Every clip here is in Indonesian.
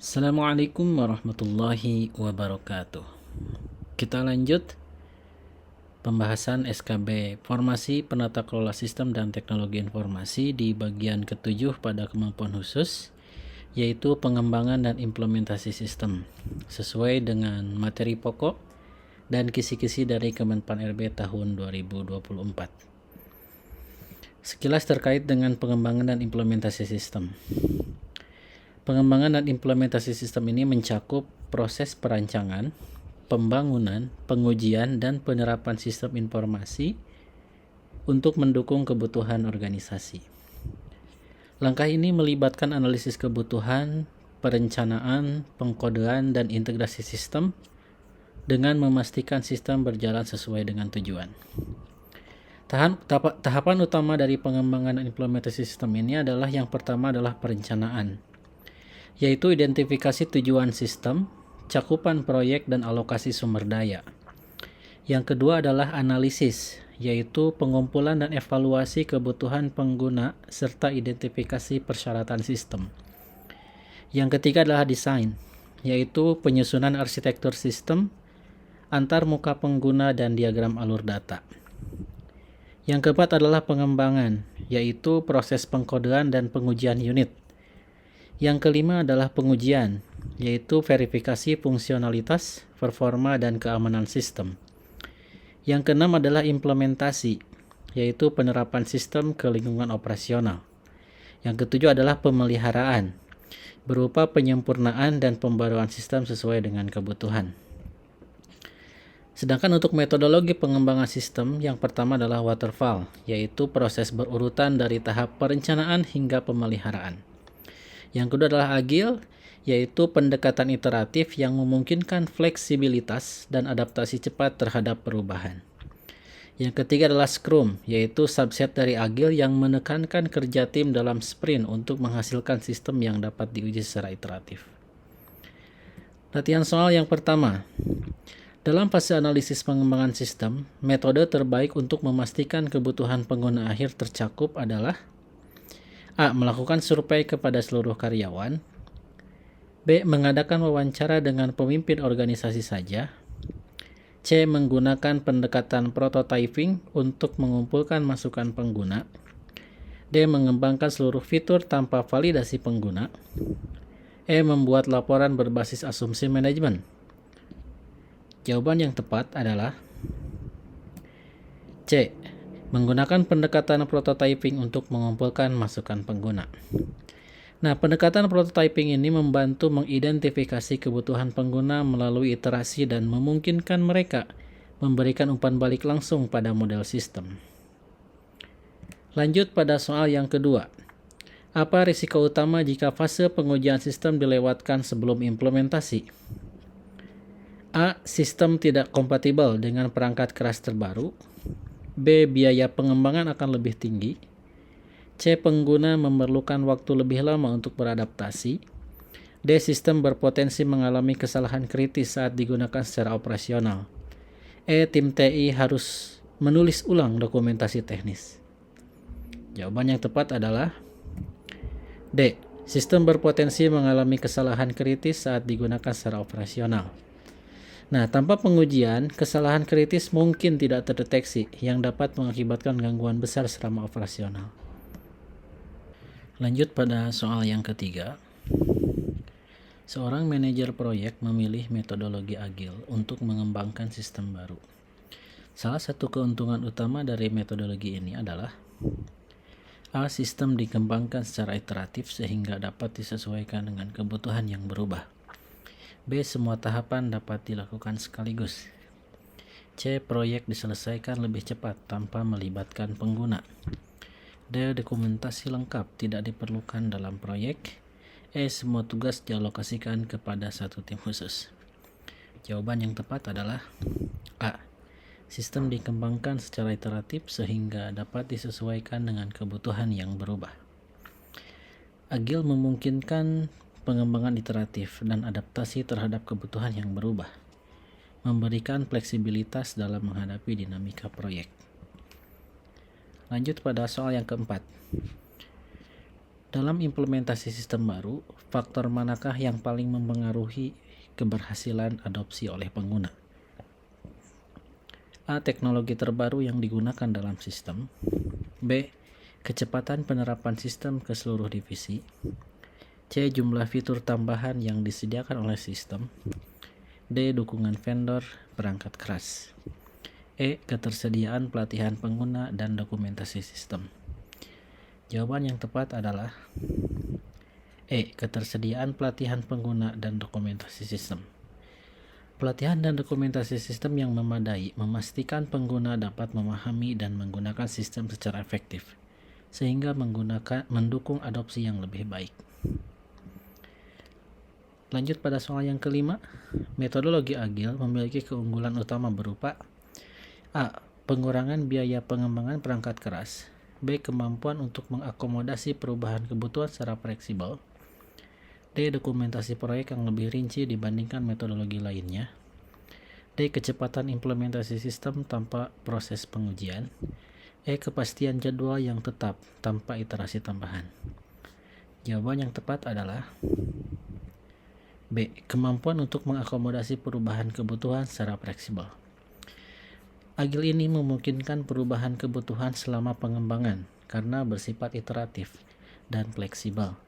Assalamualaikum warahmatullahi wabarakatuh. Kita lanjut pembahasan SKB Formasi Penata Kelola Sistem dan Teknologi Informasi di bagian ke-7 pada kemampuan khusus, yaitu pengembangan dan implementasi sistem sesuai dengan materi pokok dan kisi-kisi dari Kemenpan RB tahun 2024. Sekilas terkait dengan pengembangan dan implementasi sistem. Pengembangan dan implementasi sistem ini mencakup proses perancangan, pembangunan, pengujian, dan penerapan sistem informasi untuk mendukung kebutuhan organisasi. Langkah ini melibatkan analisis kebutuhan, perencanaan, pengkodean, dan integrasi sistem dengan memastikan sistem berjalan sesuai dengan tujuan. Tahapan utama dari pengembangan dan implementasi sistem ini adalah yang pertama adalah perencanaan, yaitu identifikasi tujuan sistem, cakupan proyek, dan alokasi sumber daya. Yang kedua adalah analisis, yaitu pengumpulan dan evaluasi kebutuhan pengguna serta identifikasi persyaratan sistem. Yang ketiga adalah desain, yaitu penyusunan arsitektur sistem, antar muka pengguna, dan diagram alur data. Yang keempat adalah pengembangan, yaitu proses pengkodean dan pengujian unit. Yang kelima adalah pengujian, yaitu verifikasi fungsionalitas, performa, dan keamanan sistem. Yang keenam adalah implementasi, yaitu penerapan sistem ke lingkungan operasional. Yang ketujuh adalah pemeliharaan, berupa penyempurnaan dan pembaruan sistem sesuai dengan kebutuhan. Sedangkan untuk metodologi pengembangan sistem, yang pertama adalah waterfall, yaitu proses berurutan dari tahap perencanaan hingga pemeliharaan. Yang kedua adalah agile, yaitu pendekatan iteratif yang memungkinkan fleksibilitas dan adaptasi cepat terhadap perubahan. Yang ketiga adalah Scrum, yaitu subset dari agile yang menekankan kerja tim dalam sprint untuk menghasilkan sistem yang dapat diuji secara iteratif. Latihan soal yang pertama. Dalam fase analisis pengembangan sistem, metode terbaik untuk memastikan kebutuhan pengguna akhir tercakup adalah A. Melakukan survei kepada seluruh karyawan. B. Mengadakan wawancara dengan pemimpin organisasi saja. C. Menggunakan pendekatan prototyping untuk mengumpulkan masukan pengguna. D. Mengembangkan seluruh fitur tanpa validasi pengguna. E. Membuat laporan berbasis asumsi manajemen. Jawaban yang tepat adalah C. Menggunakan pendekatan prototyping untuk mengumpulkan masukan pengguna. Nah, pendekatan prototyping ini membantu mengidentifikasi kebutuhan pengguna melalui iterasi dan memungkinkan mereka memberikan umpan balik langsung pada model sistem. Lanjut pada soal yang kedua. Apa risiko utama jika fase pengujian sistem dilewatkan sebelum implementasi? A. Sistem tidak kompatibel dengan perangkat keras terbaru. B. Biaya pengembangan akan lebih tinggi. C. Pengguna memerlukan waktu lebih lama untuk beradaptasi. D. Sistem berpotensi mengalami kesalahan kritis saat digunakan secara operasional. E. Tim TI harus menulis ulang dokumentasi teknis. Jawaban yang tepat adalah D. Sistem berpotensi mengalami kesalahan kritis saat digunakan secara operasional. Nah, tanpa pengujian, kesalahan kritis mungkin tidak terdeteksi yang dapat mengakibatkan gangguan besar selama operasional. Lanjut pada soal yang ketiga. Seorang manajer proyek memilih metodologi agile untuk mengembangkan sistem baru. Salah satu keuntungan utama dari metodologi ini adalah A. Sistem dikembangkan secara iteratif sehingga dapat disesuaikan dengan kebutuhan yang berubah. B. Semua tahapan dapat dilakukan sekaligus. C. Proyek diselesaikan lebih cepat tanpa melibatkan pengguna. D. Dokumentasi lengkap tidak diperlukan dalam proyek. E. Semua tugas dialokasikan kepada satu tim khusus. Jawaban yang tepat adalah A. Sistem dikembangkan secara iteratif sehingga dapat disesuaikan dengan kebutuhan yang berubah. Agile memungkinkan pengembangan iteratif dan adaptasi terhadap kebutuhan yang berubah, memberikan fleksibilitas dalam menghadapi dinamika proyek. Lanjut pada soal yang keempat. Dalam implementasi sistem baru, faktor manakah yang paling mempengaruhi keberhasilan adopsi oleh pengguna? A. Teknologi terbaru yang digunakan dalam sistem. B. Kecepatan penerapan sistem ke seluruh divisi. C. Jumlah fitur tambahan yang disediakan oleh sistem. D. Dukungan vendor perangkat keras. E. Ketersediaan pelatihan pengguna dan dokumentasi sistem. Jawaban yang tepat adalah E. Ketersediaan pelatihan pengguna dan dokumentasi sistem. Pelatihan dan dokumentasi sistem yang memadai memastikan pengguna dapat memahami dan menggunakan sistem secara efektif, sehingga mendukung adopsi yang lebih baik. Lanjut pada soal yang kelima, metodologi agil memiliki keunggulan utama berupa A. Pengurangan biaya pengembangan perangkat keras. B. Kemampuan untuk mengakomodasi perubahan kebutuhan secara fleksibel. D. Dokumentasi proyek yang lebih rinci dibandingkan metodologi lainnya. D. Kecepatan implementasi sistem tanpa proses pengujian. E. Kepastian jadwal yang tetap tanpa iterasi tambahan. Jawaban yang tepat adalah B. Kemampuan untuk mengakomodasi perubahan kebutuhan secara fleksibel. Agil ini memungkinkan perubahan kebutuhan selama pengembangan karena bersifat iteratif dan fleksibel,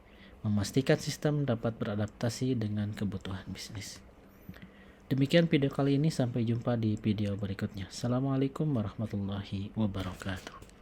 memastikan sistem dapat beradaptasi dengan kebutuhan bisnis. Demikian video kali ini, sampai jumpa di video berikutnya. Assalamualaikum warahmatullahi wabarakatuh.